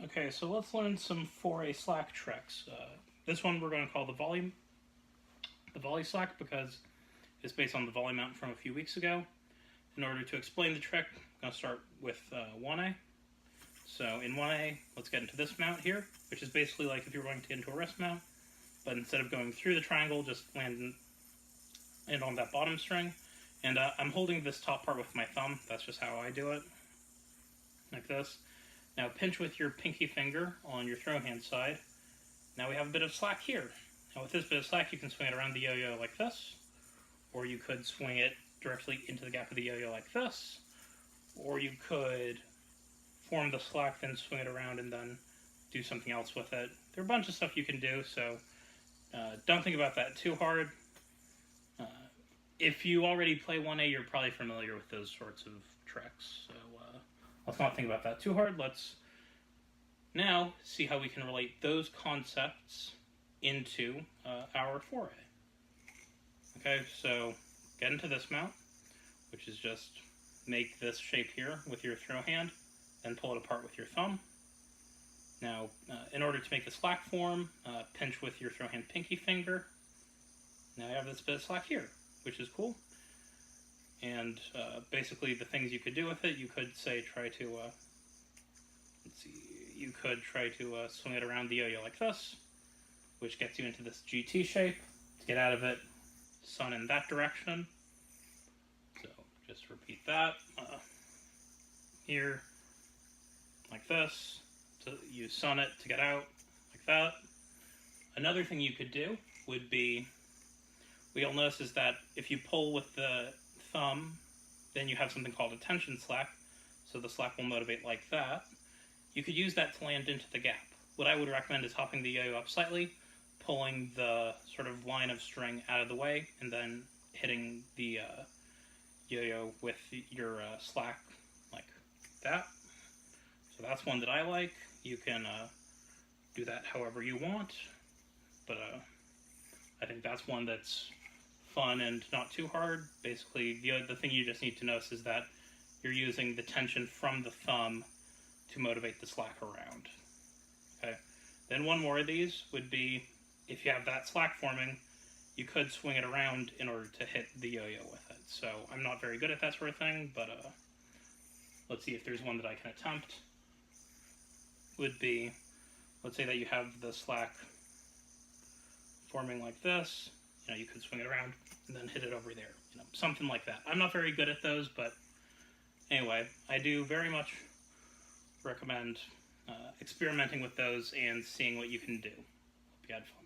Okay, so let's learn some 4A slack tricks. This one we're going to call the volley slack because it's based on the volley mount from a few weeks ago. In order to explain the trick, I'm going to start with 1A. So in 1A, let's get into this mount here, which is basically like if you're going to get into a wrist mount, but instead of going through the triangle, just land on that bottom string. And I'm holding this top part with my thumb. That's just how I do it, like this. Now pinch with your pinky finger on your throw hand side. Now we have a bit of slack here. Now with this bit of slack, you can swing it around the yo-yo like this, or you could swing it directly into the gap of the yo-yo like this, or you could form the slack, then swing it around and then do something else with it. There are a bunch of stuff you can do, so don't think about that too hard. If you already play 1A, you're probably familiar with those sorts of tricks, so let's not think about that too hard. Let's now see how we can relate those concepts into our 4A. Okay, so get into this mount, which is just make this shape here with your throw hand, then pull it apart with your thumb. Now, in order to make the slack form, pinch with your throw hand pinky finger. Now I have this bit of slack here, which is cool. And basically the things you could do with it, you could say try to, you could try to swing it around the yo-yo like this, which gets you into this GT shape. To get out of it, sun in that direction. So just repeat that. Here, like this. So you sun it to get out, like that. Another thing you could do would be, what you'll notice is that if you pull with the thumb, then you have something called a tension slack, so the slack will motivate like that. You could use that to land into the gap. What I would recommend is hopping the yo-yo up slightly, pulling the sort of line of string out of the way, and then hitting the yo-yo with your slack like that. So that's one that I like. You can do that however you want, but I think that's one that's fun and not too hard. Basically, the thing you just need to notice is that you're using the tension from the thumb to motivate the slack around. Okay. Then one more of these would be, if you have that slack forming, you could swing it around in order to hit the yo-yo with it. So I'm not very good at that sort of thing, but let's see if there's one that I can attempt. Would be, let's say that you have the slack forming like this. You could swing it around and then hit it over there. Something like that. I'm not very good at those, but anyway, I do very much recommend experimenting with those and seeing what you can do. Hope you had fun.